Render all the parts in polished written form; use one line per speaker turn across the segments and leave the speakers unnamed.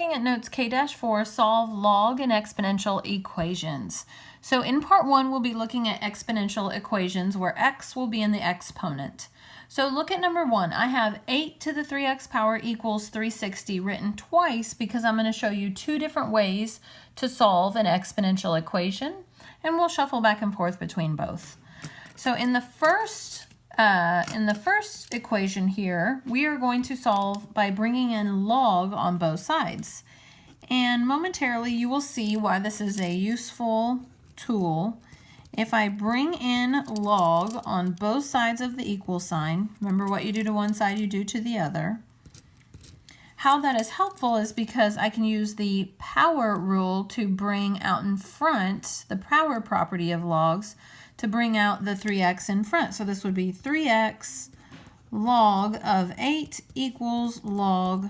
looking at notes K-4, solve log and exponential equations. So in part 1, we'll be looking at exponential equations where x will be in the exponent. So look at number 1. I have 8 to the 3x power equals 360 written twice because I'm going to show you two different ways to solve an exponential equation, and we'll shuffle back and forth between both. So in the first equation here, we are going to solve by bringing in log on both sides. And momentarily you will see why this is a useful tool. If I bring in log on both sides of the equal sign, remember what you do to one side you do to the other. How that is helpful is because I can use the power rule to bring out in front the power property of logs to bring out the 3x in front. So this would be 3x log of 8 equals log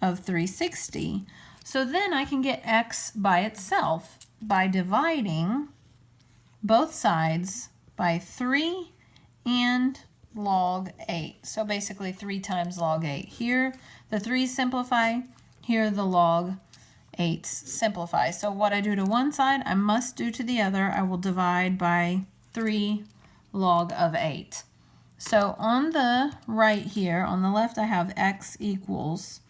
of 360. So then I can get x by itself by dividing both sides by 3 and log 8. So basically 3 times log 8. Here the 3's simplify, here the log 8's simplify. So what I do to one side, I must do to the other. I will divide by 3 log of 8. So on the right here, on the left I have x equals.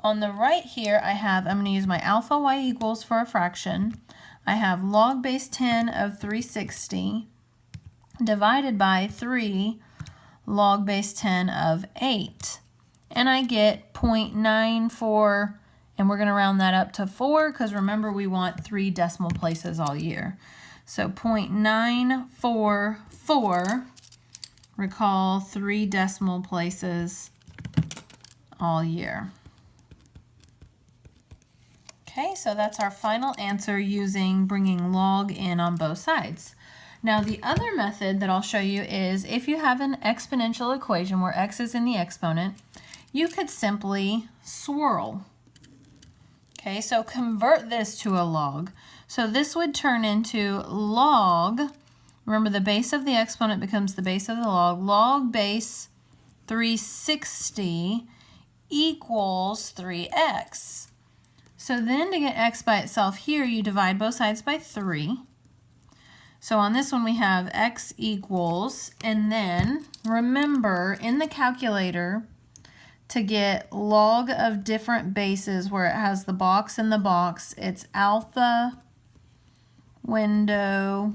On the right here I have, I'm going to use my alpha y equals for a fraction. I have log base 10 of 360 divided by 3 log base 10 of 8. And I get 0.94, and we're going to round that up to 4 because remember we want 3 decimal places all year. So 0.944, recall 3 decimal places all year. Okay, so that's our final answer using bringing log in on both sides. Now the other method that I'll show you is if you have an exponential equation where x is in the exponent, you could simply swirl. Okay, so convert this to a log. So this would turn into log, remember the base of the exponent becomes the base of the log base 360 equals 3x. So then to get x by itself here, you divide both sides by 3. So on this one we have x equals, and then remember in the calculator to get log of different bases where it has the box in the box, it's alpha window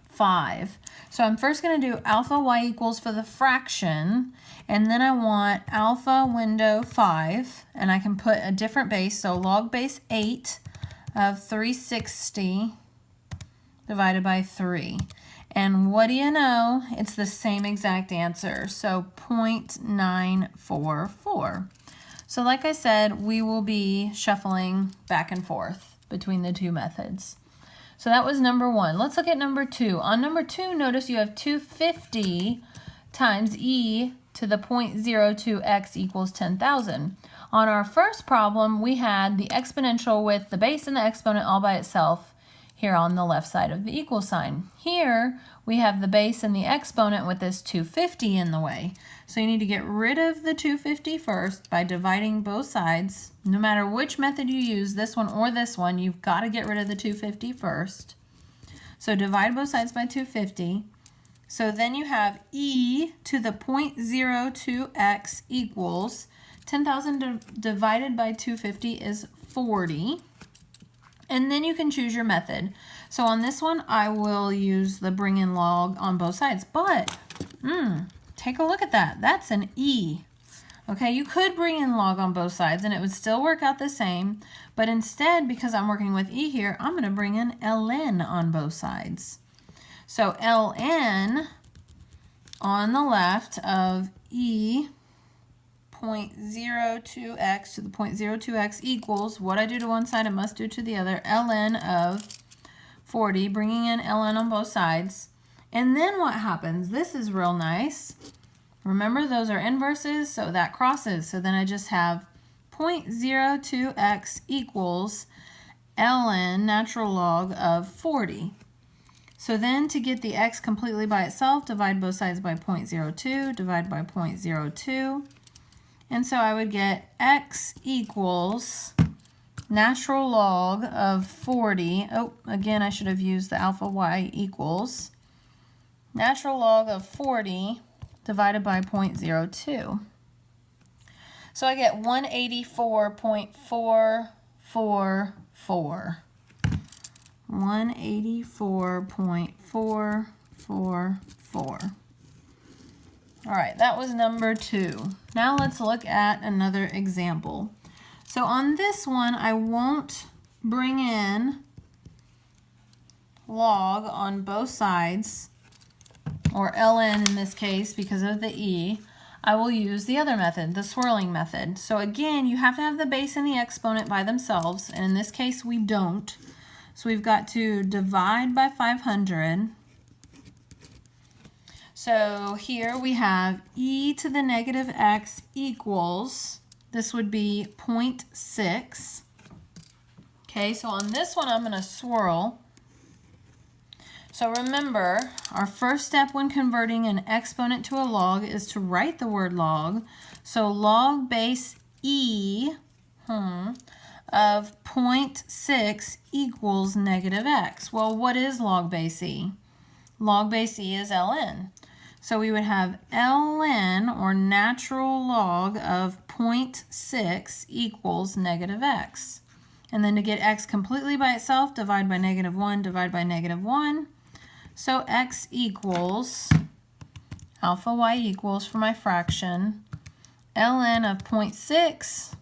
5. So I'm first going to do alpha y equals for the fraction, and then I want alpha window 5, and I can put a different base, so log base 8 of 360 divided by 3. And what do you know? It's the same exact answer, so 0.944. So like I said, we will be shuffling back and forth between the two methods. So that was number 1. Let's look at number 2. On number 2, notice you have 250 times e to the 0.02x equals 10,000. On our first problem, we had the exponential with the base and the exponent all by itself here on the left side of the equal sign. Here, we have the base and the exponent with this 250 in the way. So you need to get rid of the 250 first by dividing both sides. No matter which method you use, this one or this one, you've got to get rid of the 250 first. So divide both sides by 250. So then you have e to the 0.02x equals 10,000 divided by 250 is 40. And then you can choose your method. So on this one, I will use the bring in log on both sides. But, take a look at that. That's an e. Okay, you could bring in log on both sides and it would still work out the same. But instead, because I'm working with e here, I'm going to bring in ln on both sides. So ln on the left of e 0.02x to the 0.02x equals, what I do to one side I must do to the other, ln of 40, bringing in ln on both sides. And then what happens? This is real nice. Remember those are inverses, so that crosses. So then I just have 0.02x equals ln natural log of 40. So then to get the x completely by itself, divide both sides by 0.02, divide by 0.02. And so I would get x equals natural log of 40, oh, again, I should have used the alpha y equals, natural log of 40 divided by 0.02. So I get 184.444. 184.444. All right, that was number 2. Now let's look at another example. So on this one, I won't bring in log on both sides, or ln in this case because of the e. I will use the other method, the swirling method. So again, you have to have the base and the exponent by themselves, and in this case we don't. So we've got to divide by 500. So here we have e to the negative x equals, this would be 0.6. Okay, so on this one I'm going to swirl. So remember, our first step when converting an exponent to a log is to write the word log. So log base e of 0.6 equals negative x. Well, what is log base e? Log base e is ln. So we would have ln, or natural log of 0.6 equals negative x. And then to get x completely by itself, divide by -1, divide by -1. So x equals, alpha y equals for my fraction, ln of 0.6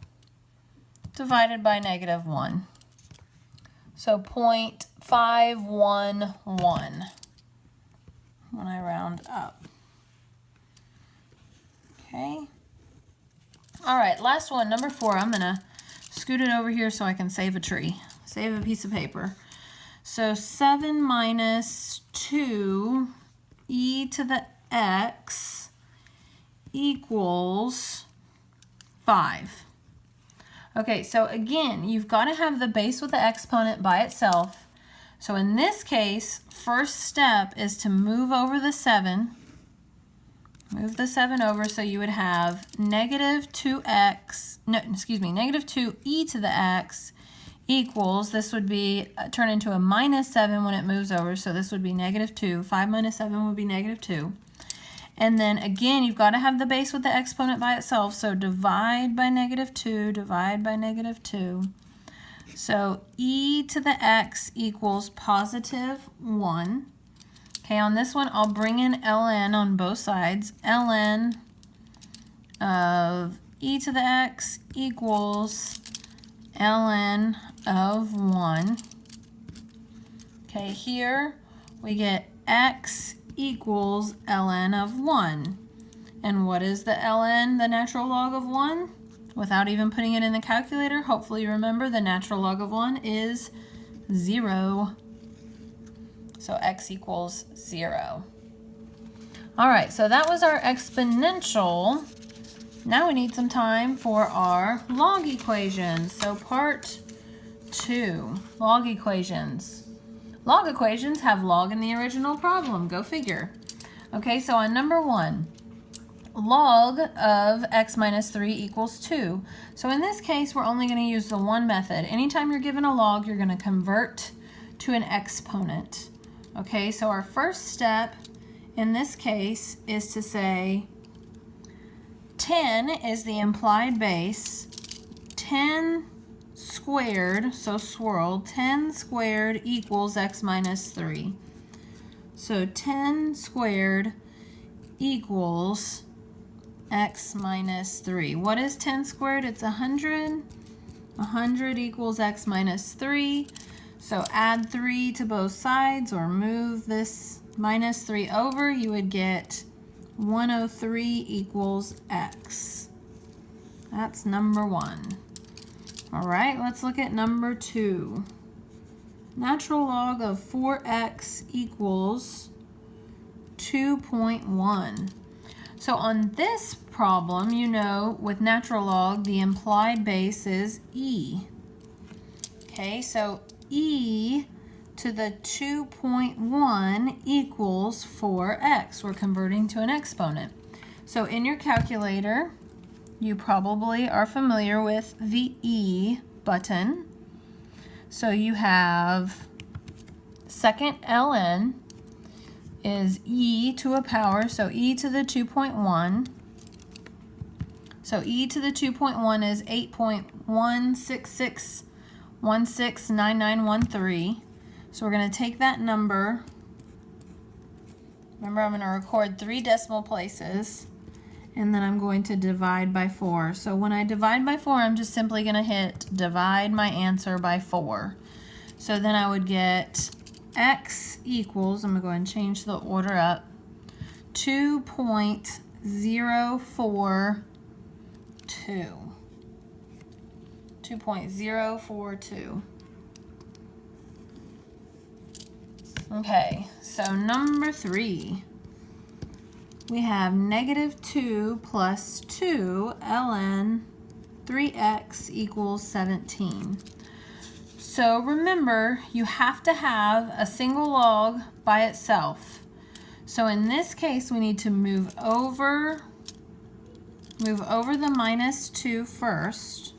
divided by -1. So 0.511 when I round up. Okay. All right, last one, number 4. I'm going to scoot it over here so I can save a tree, save a piece of paper. So 7 minus 2 e to the x equals 5. Okay, so again, you've got to have the base with the exponent by itself. So in this case, first step is to move over the 7. Move the 7 over, so you would have negative 2e to the x equals, this would be turn into a -7 when it moves over, so this would be -2. 5 minus 7 would be -2. And then again, you've got to have the base with the exponent by itself, so divide by -2, divide by -2. So e to the x equals +1. Okay, on this one, I'll bring in ln on both sides. ln of e to the x equals ln of 1. Okay, here we get x equals ln of 1. And what is the ln, the natural log of 1? Without even putting it in the calculator, hopefully you remember the natural log of 1 is 0. So x equals 0. All right, so that was our exponential. Now we need some time for our log equations. So part 2, log equations. Log equations have log in the original problem, go figure. Okay, so on number 1, log of x minus 3 equals 2. So in this case, we're only going to use the one method. Anytime you're given a log, you're going to convert to an exponent. Okay, so our first step in this case is to say 10 is the implied base. 10 squared, so swirl, 10 squared equals x minus 3. So 10 squared equals x minus 3. What is 10 squared? It's 100. 100 equals x minus 3. So add 3 to both sides, or move this minus 3 over, you would get 103 equals x. That's number 1. All right, let's look at number 2. Natural log of 4x equals 2.1. So on this problem, you know, with natural log, the implied base is e. Okay, so e to the 2.1 equals 4x. We're converting to an exponent. So in your calculator, you probably are familiar with the E button. So you have second ln is e to a power, so e to the 2.1. So e to the 2.1 is 8.166169913. So we're going to take that number. Remember, I'm going to record 3 decimal places, and then I'm going to divide by 4. So when I divide by 4, I'm just simply going to hit divide my answer by 4. So then I would get x equals, I'm going to go ahead and change the order up, 2.042. 2.042. Okay, so number 3. We have negative 2 plus 2 ln 3x equals 17. So remember, you have to have a single log by itself. So in this case, we need to move over the minus 2 first.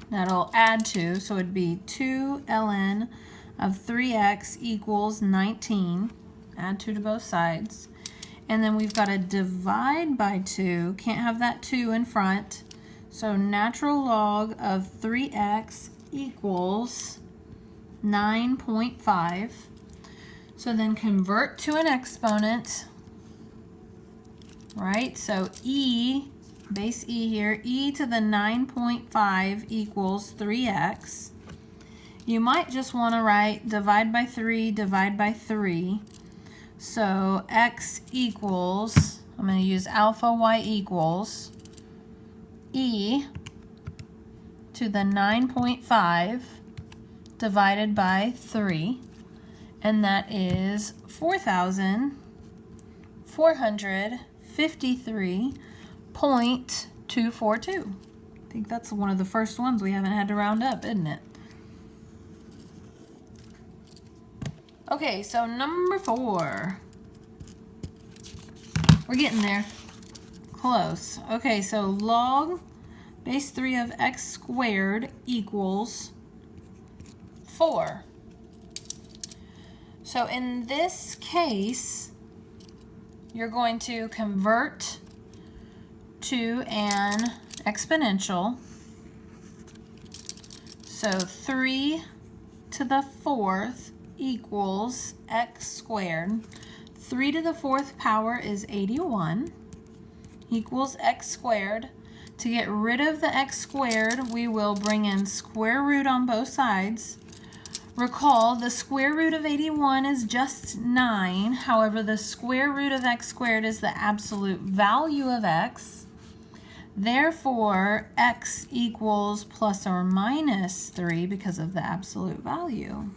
That'll add 2, so it'd be 2 ln of 3x equals 19. Add 2 to both sides. And then we've got to divide by 2. Can't have that 2 in front. So natural log of 3x equals 9.5. So then convert to an exponent, right? So e, base e here, e to the 9.5 equals 3x. You might just want to write divide by 3, divide by 3. So x equals, I'm going to use alpha y equals e to the 9.5 divided by 3, and that is 4,453.242. I think that's one of the first ones we haven't had to round up, isn't it? Okay, so number 4. We're getting there. Close. Okay, so log base 3 of x squared equals 4. So in this case, you're going to convert to an exponential. So 3 to the 4th equals x squared. 3 to the 4th power is 81 equals x squared. To get rid of the x squared, we will bring in square root on both sides. Recall, the square root of 81 is just 9. However, the square root of x squared is the absolute value of x. Therefore, x equals plus or minus 3 because of the absolute value.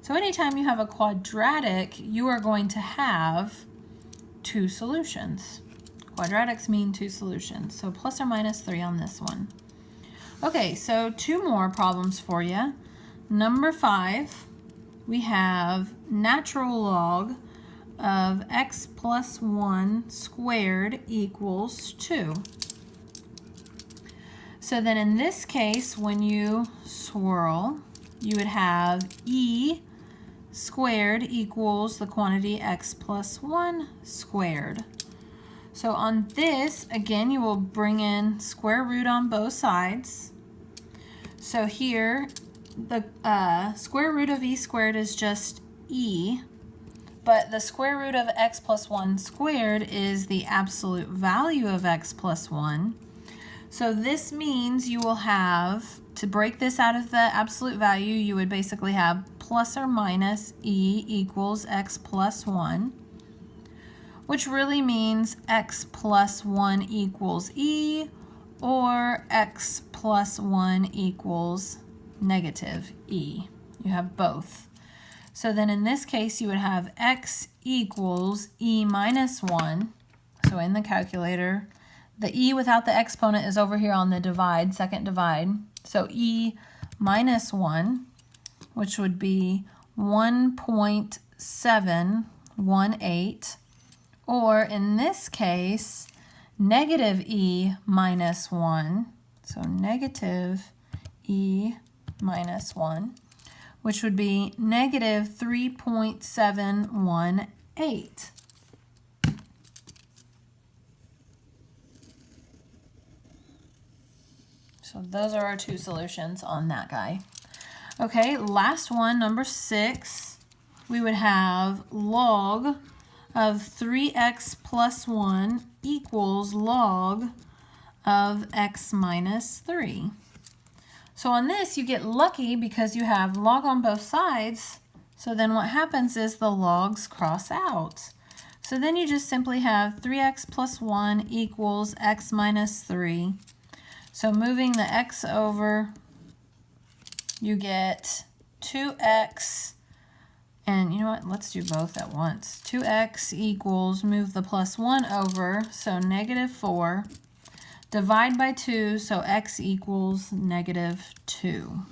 So anytime you have a quadratic, you are going to have 2 solutions. Quadratics mean 2 solutions. So plus or minus 3 on this one. Okay, so 2 more problems for you. Number 5, we have natural log of x plus 1 squared equals 2. So then in this case, when you swirl, you would have e squared equals the quantity x plus 1 squared. So on this, again, you will bring in square root on both sides. So here, the square root of e squared is just e, but the square root of x plus 1 squared is the absolute value of x plus 1. So this means you will have, to break this out of the absolute value, you would basically have plus or minus e equals x plus 1, which really means x plus 1 equals e, or x plus 1 equals negative e. You have both. So then in this case, you would have x equals e minus 1. So in the calculator, the e without the exponent is over here on the divide, second divide. So e minus 1, which would be 1.718, or in this case, negative e minus 1. So negative e minus 1, which would be negative 3.718. So those are our two solutions on that guy. Okay, last one, number 6. We would have log of 3x plus 1 equals log of x minus 3. So on this, you get lucky because you have log on both sides. So then what happens is the logs cross out. So then you just simply have 3x plus 1 equals x minus 3. So moving the x over, you get 2x, and you know what, let's do both at once. 2x equals, move the plus 1 over, so negative 4. Divide by 2, so x equals negative 2.